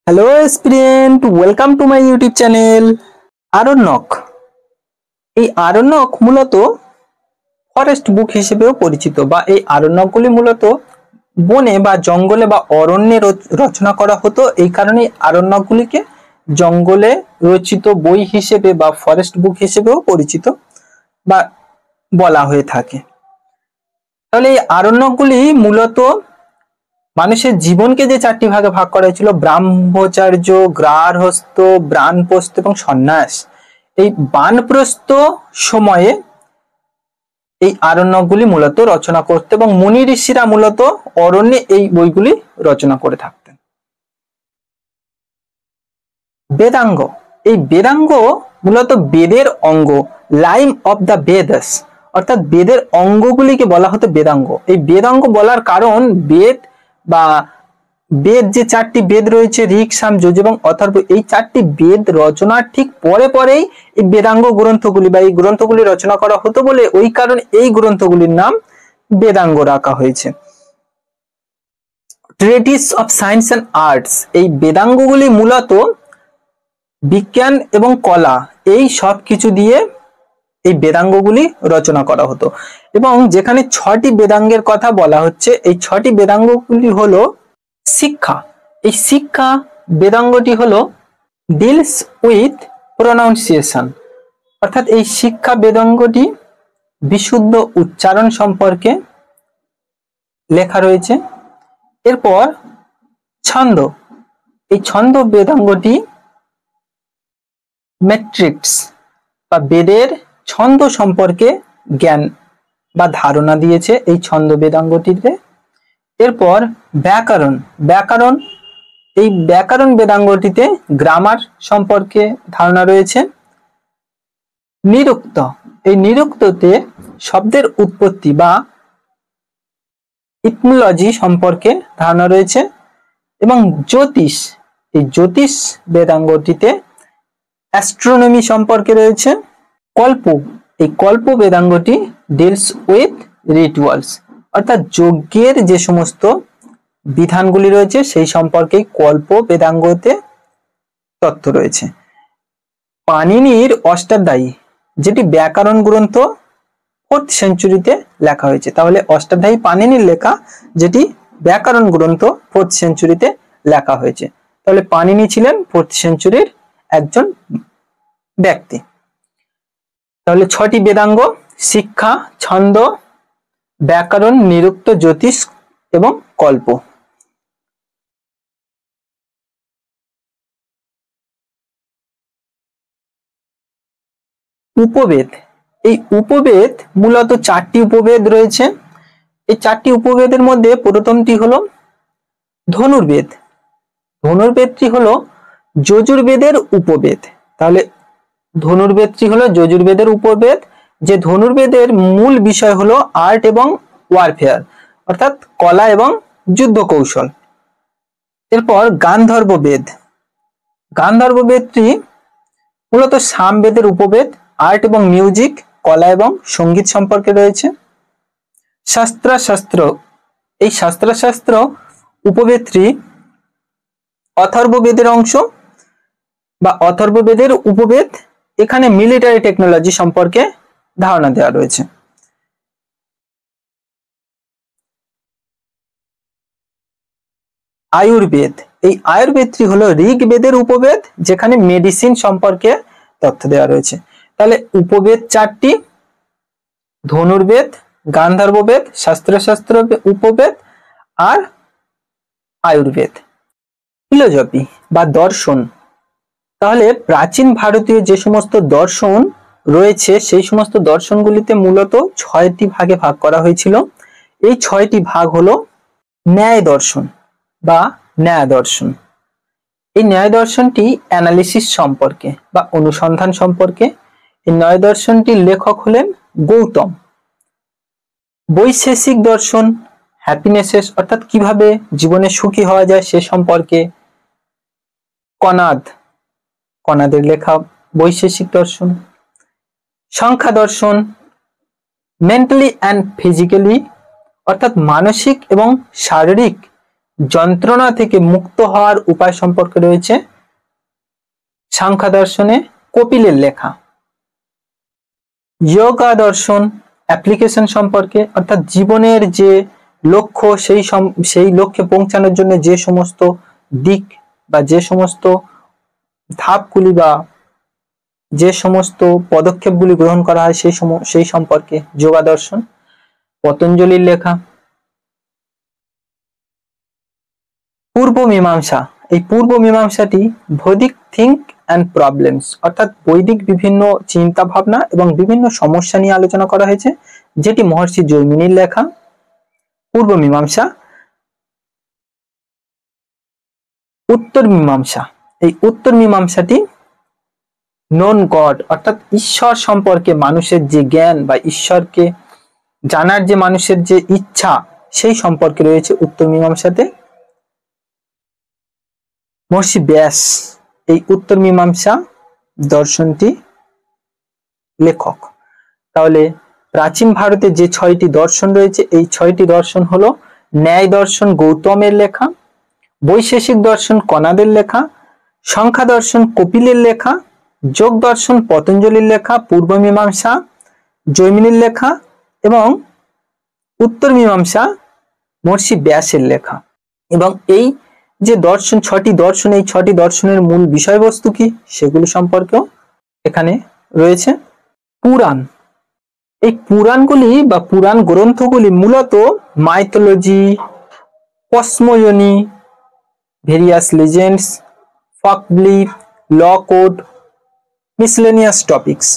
Hello student, welcome to my YouTube channel Aranyak. এই আরণ্যক মূলত forest বুক হিসেবেও পরিচিত, বা এই আরণ্যকগুলি মূলত বনে বা জঙ্গলে বা অরণ্যে রচনা করা হতো। এই কারণে আরণ্যকগুলিকে জঙ্গলে রচিত বই হিসেবে বা ফরেস্ট বুক হিসেবেও পরিচিত বা বলা হয়ে থাকে। তাহলে এই আরণ্যকগুলি মূলত মানুষের জীবনকে যে চারটি ভাগে ভাগ করা হয়েছিল, ব্রাহ্মচর্য, গার্হস্থ্য, বানপ্রস্থ এবং সন্ন্যাস। এই বানপ্রস্থ সময়ে এই আরণ্যকগুলি মূলত রচনা করতে এবং মুনি ঋষিরা মূলত অরণ্যে এই বইগুলি রচনা করে থাকতেন। বেদাঙ্গ, এই বেদাঙ্গ মূলত বেদের অঙ্গ, লাইম অফ দ্য বেদস, অর্থাৎ বেদের অঙ্গগুলিকে বলা হতো বেদাঙ্গ। এই বেদাঙ্গ বলার কারণ বেদ বা বেদ যে চারটি বেদ রয়েছে, ঋক, সাম, যজুর এবং অথর্ব, এই চারটি বেদ রচনার ঠিক পরে পরেই এই বেদাঙ্গ গ্রন্থগুলি বা এই গ্রন্থগুলি রচনা করা হতো বলে ওই কারণ এই গ্রন্থগুলির নাম বেদাঙ্গ রাখা হয়েছে। ট্রেটিস অফ সায়েন্স অ্যান্ড আর্টস, এই বেদাঙ্গগুলি মূলত বিজ্ঞান এবং কলা এই সব কিছু দিয়ে এই বেদাঙ্গগুলি রচনা করা হতো। এবং যেখানে 6টি বেদাঙ্গের কথা বলা হচ্ছে, এই 6টি বেদাঙ্গগুলি হলো শিক্ষা। এই শিক্ষা বেদাঙ্গটি হলো ডিলস উইথ প্রনাউন্সিয়েশন, অর্থাৎ এই শিক্ষা বেদাঙ্গটি বিশুদ্ধ উচ্চারণ সম্পর্কে লেখা রয়েছে। এরপর ছন্দ, এই ছন্দ বেদাঙ্গটি ম্যাট্রিক্স বা বেদের ছন্দ সম্পর্কে জ্ঞান বা ধারণা দিয়েছে এই ছন্দ বেদাঙ্গটিতে। এরপর ব্যাকরণ, ব্যাকরণ, এই ব্যাকরণ বেদাঙ্গটিতে গ্রামার সম্পর্কে ধারণা রয়েছে। নিরুক্ত, এই নিরুক্ততে শব্দের উৎপত্তি বা ইটমোলজি সম্পর্কে ধারণা রয়েছে। এবং জ্যোতিষ, এই জ্যোতিষ বেদাঙ্গটিতে অ্যাস্ট্রোনমি সম্পর্কে রয়েছে। কল্প, এই কল্প বেদাঙ্গটি ডিলস উইথ রিচুয়ালস, অর্থাৎ যজ্ঞের যে সমস্ত বিধানগুলি রয়েছে সেই সম্পর্কে কল্প বেদাঙ্গতে তথ্য রয়েছে। পাণিনির অষ্টাধ্যায়ী, যেটি ব্যাকরণ গ্রন্থ 4th সেঞ্চুরিতে লেখা হয়েছে। তাহলে অষ্টাধ্যায়ী পাণিনির লেখা, যেটি ব্যাকরণ গ্রন্থ 4th সেঞ্চুরিতে লেখা হয়েছে। তাহলে পাণিনি ছিলেন 4th সেঞ্চুরির একজন ব্যক্তি। তাহলে 6টি বেদাঙ্গ: শিক্ষা, ছন্দ, ব্যাকরণ, নিরুক্ত, জ্যোতিষ এবং কল্প। উপবেদ, এই উপবেদ মূলত 4টি উপবেদ রয়েছে। এই 4টি উপবেদের মধ্যে প্রথমটি হলো ধনুর্বেদ। ধনুর্বেদটি হলো যজুর্বেদের উপবেদ। তাহলে ধনুর্বেদটি হলো যজুর্বেদের উপবেদ, যে ধনুর্বেদের মূল বিষয় হলো আর্ট এবং ওয়ারফেয়ার, অর্থাৎ কলা এবং যুদ্ধ কৌশল। এরপর গান্ধর্ব বেদ, গান্ধর্ব বেদটি মূলত সামবেদের উপবেদ, আর্ট এবং মিউজিক, কলা এবং সঙ্গীত সম্পর্কে রয়েছে। শাস্ত্র, এই শাস্ত্র উপবেদটি অথর্ববেদের অংশ বা অথর্ববেদের উপবেদ। এখানে মিলিটারি টেকনোলজি সম্পর্কে ধারণা দেওয়া রয়েছে। আয়ুর্বেদ, এই আয়ুর্বেদটি হলো ঋগ্বেদের উপবেদ, যেখানে মেডিসিন সম্পর্কে তথ্য দেওয়া রয়েছে। তাহলে উপবেদ 4টি: ধনুর্বেদ, গান্ধর্ববেদ, শাস্ত্র উপবেদ আর আয়ুর্বেদ। ফিলোসফি বা দর্শন, তাহলে প্রাচীন ভারতীয় যে সমস্ত দর্শন রয়েছে সেই সমস্ত দর্শনগুলিতে মূলত 6টি ভাগে ভাগ করা হয়েছিল। এই 6টি ভাগ হলো ন্যায় দর্শন বা ন্যায় দর্শন। এই ন্যায় দর্শনটি অ্যানালিসিস সম্পর্কে বা অনুসন্ধান সম্পর্কে। এই ন্যায় দর্শনটির লেখক হলেন গৌতম। বৈশেষিক দর্শন, হ্যাপিনেসেস, অর্থাৎ কিভাবে জীবনে সুখী হওয়া যায় সে সম্পর্কে কনাদের লেখা বৈশেষিক দর্শন। সংখ্যা দর্শন, মেন্টালি অ্যান্ড ফিজিক্যালি, অর্থাৎ মানসিক এবং শারীরিক যন্ত্রণা থেকে মুক্ত হওয়ার উপায় সম্পর্কে রয়েছে সাংখ্য দর্শনে কপিলের লেখা। যোগা দর্শন অ্যাপ্লিকেশন সম্পর্কে, অর্থাৎ জীবনের যে লক্ষ্য সেই লক্ষ্যে পৌঁছানোর জন্য যে সমস্ত দিক বা যে সমস্ত ধাপগুলি বা যে সমস্ত পদক্ষেপগুলি গ্রহণ করা হয় সেই সম্পর্কে যোগা দর্শন। পতঞ্জলির লেখা পূর্ব মীমাংসা, এই পূর্ব মীমাংসাটি বৈদিক থিঙ্ক অ্যান্ড প্রবলেমস, অর্থাৎ বৈদিক বিভিন্ন চিন্তা ভাবনা এবং বিভিন্ন সমস্যা নিয়ে আলোচনা করা হয়েছে, যেটি মহর্ষি জৈমিনীর লেখা পূর্ব মীমাংসা। উত্তর মীমাংসা, এই উত্তর মীমাংসাটি নন গড, অর্থাৎ ঈশ্বর সম্পর্কে মানুষের যে জ্ঞান বা ঈশ্বরকে জানার যে মানুষের যে ইচ্ছা সেই সম্পর্কে রয়েছে উত্তর মীমাংসাতে। মহর্ষি ব্যাস এই উত্তর মীমাংসা দর্শনটি লেখক। তাহলে প্রাচীন ভারতে যে 6টি দর্শন রয়েছে, এই 6টি দর্শন হলো ন্যায় দর্শন গৌতমের লেখা, বৈশেষিক দর্শন কণাদের লেখা, সংখ্যা দর্শন কপিলের লেখা, যোগ দর্শন পতঞ্জলির লেখা, পূর্ব মীমাংসা জৈমিনীর লেখা এবং উত্তর মীমাংসা মহর্ষি ব্যাসের লেখা। এবং এই যে দর্শন 6টি দর্শন, এই 6টি দর্শনের মূল বিষয়বস্তু কি সেগুলো সম্পর্কেও এখানে রয়েছে। পুরাণ, এই পুরাণগুলি বা পুরাণ গ্রন্থগুলি মূলত মাইথোলজি, কসমোগনি, ভেরিয়াস লিজেন্ডস, ফক বিলিফ, ল কোড, মিসলেনিয়াস টপিকস,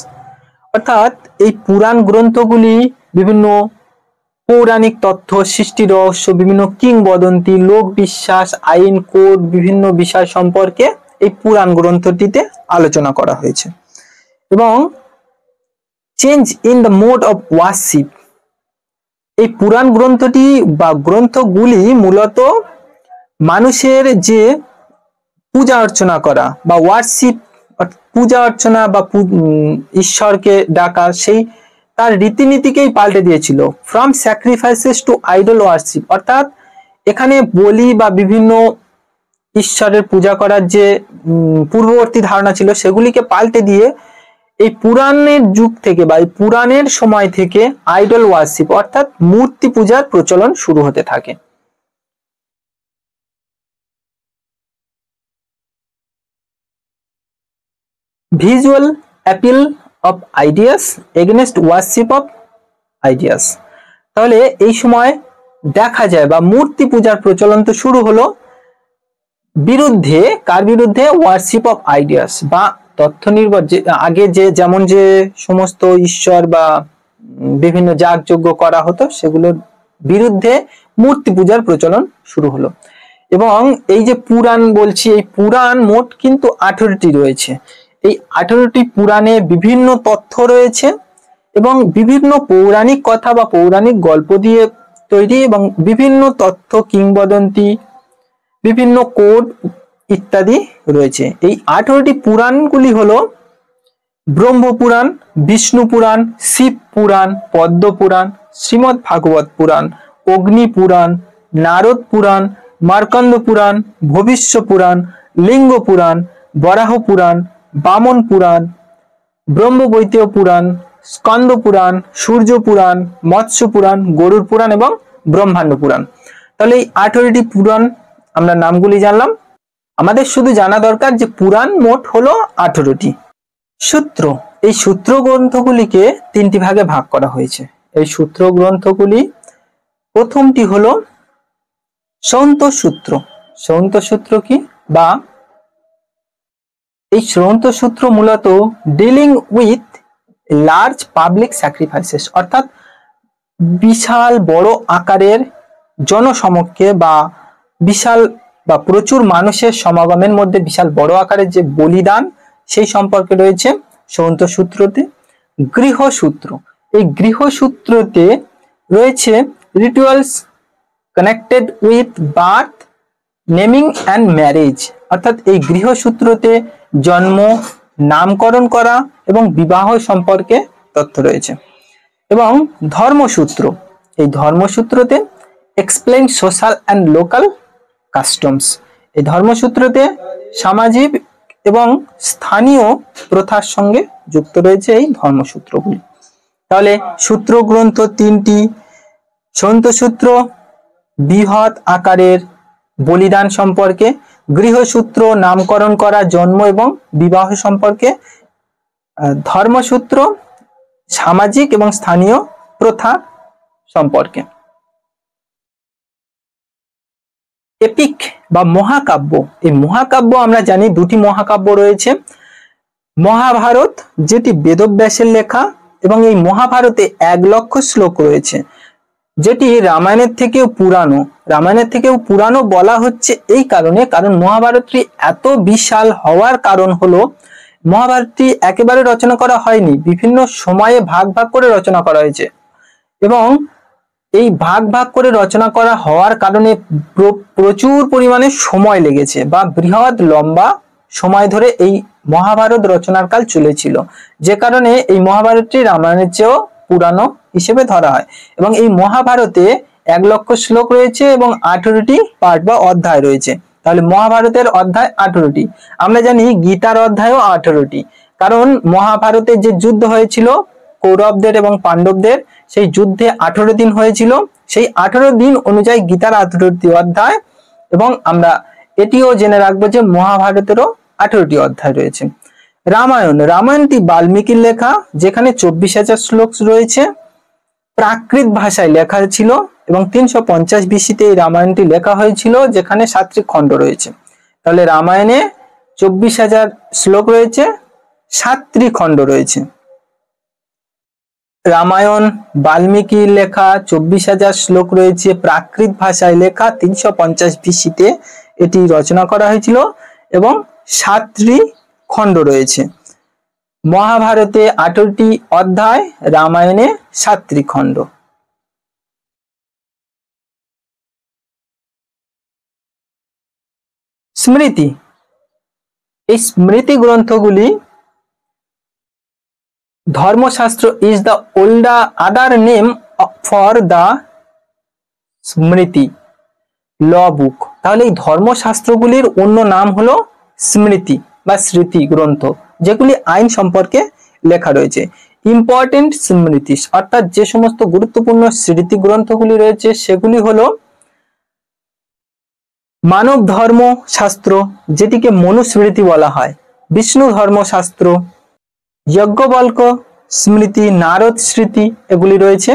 অর্থাৎ এই পুরাণ গ্রন্থগুলি বিভিন্ন পৌরাণিক তথ্য, সৃষ্টি রহস্য, বিভিন্ন কিংবদন্তি, লোক বিশ্বাস, আইন, কোড, বিভিন্ন বিষয় সম্পর্কে এই পুরাণ গ্রন্থটিতে আলোচনা করা হয়েছে। এবং change in the mode of worship, এই পুরাণ গ্রন্থটি বা গ্রন্থগুলি মূলত মানুষের যে পূজা অর্চনা করা বা ওয়ার্শিপ, পূজা অর্চনা বা ঈশ্বরকে ডাকা, সেই তার রীতিনীতিকেই পাল্টে দিয়েছিল। From sacrifices to idol worship, অর্থাৎ এখানে বলি বা বিভিন্ন ঈশ্বরের পূজা করার যে পূর্ববর্তী ধারণা ছিল সেগুলিকে পাল্টে দিয়ে এই পুরাণের যুগ থেকে বা এই পুরাণের সময় থেকে আইডল ওয়ার্শিপ অর্থাৎ মূর্তি পূজার প্রচলন শুরু হতে থাকে। Visual appeal of ideas against worship of ideas, তাহলে এই সময় দেখা যায় বা মূর্তি পূজার প্রচলন তো শুরু হলো বিরুদ্ধে, কার বিরুদ্ধে? ওয়ার্শিপ অফ আইডিয়াস বা তথ্য নির্ভর, যে আগে যেমন যে সমস্ত ঈশ্বর বা বিভিন্ন যাগযজ্ঞ করা হতো সেগুলোর বিরুদ্ধে মূর্তি পূজার প্রচলন শুরু হলো। এবং এই যে পুরাণ বলছি, এই পুরাণ মোট কিন্তু 18টি রয়েছে। এই 18টি পুরাণে বিভিন্ন তথ্য রয়েছে এবং বিভিন্ন পৌরাণিক কথা বা পৌরাণিক গল্প দিয়ে তৈরি এবং বিভিন্ন তথ্য, কিংবদন্তি, বিভিন্ন কোড ইত্যাদি রয়েছে। এই 18টি পুরাণগুলি হলো ব্রহ্মপুরাণ, বিষ্ণু পুরাণ, শিব পুরাণ, পদ্ম পুরাণ, শ্রীমদ্ ভাগবত পুরাণ, অগ্নি পুরাণ, নারদ পুরাণ, মার্কণ্ড পুরাণ, ভবিষ্য পুরাণ, লিঙ্গ পুরাণ, বরাহ পুরাণ, বামন পুরাণ, ব্রহ্মবৈতীয় পুরাণ, স্কন্দ পুরাণ, সূর্য পুরাণ, মৎস্য পুরাণ, গরুড় পুরাণ এবং ব্রহ্মাণ্ড পুরাণ। তাহলে এই 18টি পুরাণ আমরা নামগুলি জানলাম। আমাদের শুধু জানা দরকার যে পুরাণ মোট হলো 18টি। সূত্র, এই সূত্র গ্রন্থগুলিকে 3টি ভাগে ভাগ করা হয়েছে। এই সূত্র গ্রন্থগুলি, প্রথমটি হলো সৌন্ত সূত্র। সৌন্ত সূত্র কি? বা এই সৌন্ত সূত্র মূলত dealing with large public sacrifices, অর্থাৎ বিশাল বড় আকারের জনসমক্ষে বা বিশাল বা প্রচুর মানুষের সমাগমের মধ্যে বিশাল বড় আকারের যে বলিদান সেই সম্পর্কে রয়েছে সৌন্ত সূত্রতে। গৃহসূত্র, এই গৃহসূত্রতে রয়েছে rituals connected with birth, naming and marriage, অর্থাৎ এই গৃহসূত্রতে জন্ম, নামকরণ করা এবং বিবাহ সম্পর্কে তথ্য রয়েছে। এবং ধর্মসূত্র, এই ধর্মসূত্রতে explain social and local customs. এই ধর্মসূত্রতে সামাজিক এবং স্থানীয় প্রথার সঙ্গে যুক্ত রয়েছে এই ধর্মসূত্রগুলি। তাহলে সূত্র গ্রন্থ তিনটি: সন্তসূত্র বৃহৎ আকারের বলিদান সম্পর্কে, গৃহসূত্র নামকরণ করা, জন্ম এবং বিবাহ সম্পর্কে, ধর্মসূত্র সামাজিক এবং স্থানীয় প্রথা সম্পর্কে। এপিক বা মহাকাব্য, এই মহাকাব্য আমরা জানি দুটি মহাকাব্য রয়েছে। মহাভারত যেটি বেদব্যাসের লেখা, এবং এই মহাভারতে 1,00,000 শ্লোক রয়েছে, যেটি রামায়ণের থেকেও পুরানো। রামায়ণের থেকেও পুরানো বলা হচ্ছে এই কারণে, কারণ মহাভারতটি এত বিশাল হওয়ার কারণ হলো মহাভারতটি একেবারে রচনা করা হয়নি, বিভিন্ন সময়ে ভাগ ভাগ করে রচনা করা হয়েছে, এবং এই ভাগ ভাগ করে রচনা করা হওয়ার কারণে প্রচুর পরিমাণে সময় লেগেছে, বা বৃহৎ লম্বা সময় ধরে এই মহাভারত রচনার কাল চলেছিল, যে কারণে এই মহাভারতটি রামায়ণের চেয়েও পুরানো হিসেবে ধরা হয়। এবং এই মহাভারতে 1,00,000 শ্লোক রয়েছে এবং 18টি পার্ট বা অধ্যায় রয়েছে। তাহলে মহাভারতের অধ্যায় 18টি। আমরা জানি গীতার অধ্যায়ও 18টি, কারণ মহাভারতে যে যুদ্ধ হয়েছিল কৌরবদের এবং পাণ্ডবদের, সেই যুদ্ধে 18 দিন হয়েছিল, সেই 18 দিন অনুযায়ী গীতার 18টি অধ্যায়, এবং আমরা এটিও জেনে রাখবো যে মহাভারতেরও 18টি অধ্যায় রয়েছে। রামায়ণটি বাল্মীকির লেখা, যেখানে 24,000 শ্লোক রয়েছে, প্রাকৃত ভাষায় লেখা ছিল, এবং 350 BC-তে এই রামায়ণটি লেখা হয়েছিল, যেখানে 7টি খণ্ড রয়েছে। তাহলে রামায়ণে 24,000 শ্লোক রয়েছে, 7টি খণ্ড রয়েছে। রামায়ণ বাল্মীকির লেখা, 24,000 শ্লোক রয়েছে, প্রাকৃত ভাষায় লেখা, 350 BC-তে এটি রচনা করা হয়েছিল, এবং 7টি খণ্ড রয়েছে। মহাভারতে 18টি অধ্যায়, রামায়ণে 7টি খণ্ড। স্মৃতি, এই স্মৃতি গ্রন্থগুলি, ধর্মশাস্ত্র is the older other name for the smriti law বুক। তাহলে এই ধর্মশাস্ত্রগুলির অন্য নাম হলো স্মৃতি বা স্মৃতি গ্রন্থ, যেগুলি আইন সম্পর্কে লেখা রয়েছে। ইম্পর্টেন্ট স্মৃতি, অর্থাৎ যে সমস্ত গুরুত্বপূর্ণ স্মৃতি গ্রন্থগুলি রয়েছে সেগুলি হলো মানব ধর্ম শাস্ত্র, যেটিকে মনুস্মৃতি বলা হয়, বিষ্ণু ধর্মশাস্ত্র, যজ্ঞবল্ক স্মৃতি, নারদ স্মৃতি, এগুলি রয়েছে,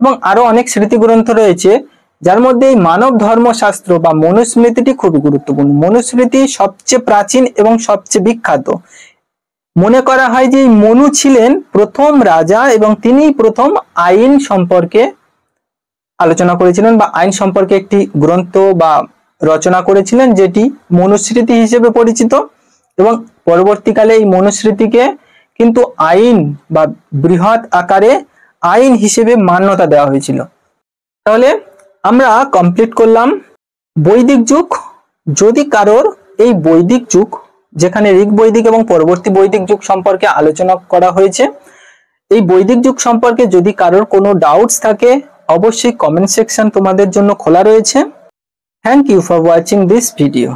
এবং আরো অনেক স্মৃতি গ্রন্থ রয়েছে, যার মধ্যে এই মানব ধর্মশাস্ত্র বা মনুস্মৃতিটি খুবই গুরুত্বপূর্ণ। মনুস্মৃতি সবচেয়ে প্রাচীন এবং সবচেয়ে বিখ্যাত। মনে করা হয় যে মনু ছিলেন প্রথম রাজা, এবং তিনি প্রথম আইন সম্পর্কে আলোচনা করেছিলেন, বা আইন সম্পর্কে একটি গ্রন্থ বা রচনা করেছিলেন, যেটি মনুস্মৃতি হিসেবে পরিচিত, এবং পরবর্তীকালে এই মনুস্মৃতিকে কিন্তু আইন বা বৃহৎ আকারে আইন হিসেবে মান্যতা দেওয়া হয়েছিল। তাহলে আমরা কমপ্লিট করলাম বৈদিক যুগ। যদি কারোর এই বৈদিক যুগ, যেখানে ঋগ বৈদিক এবং পরবর্তী বৈদিক যুগ সম্পর্কে আলোচনা করা হয়েছে, এই বৈদিক যুগ সম্পর্কে যদি কারোর কোনো ডাউটস থাকে, অবশ্যই কমেন্ট সেকশন তোমাদের জন্য খোলা রয়েছে। Thank you for watching this video.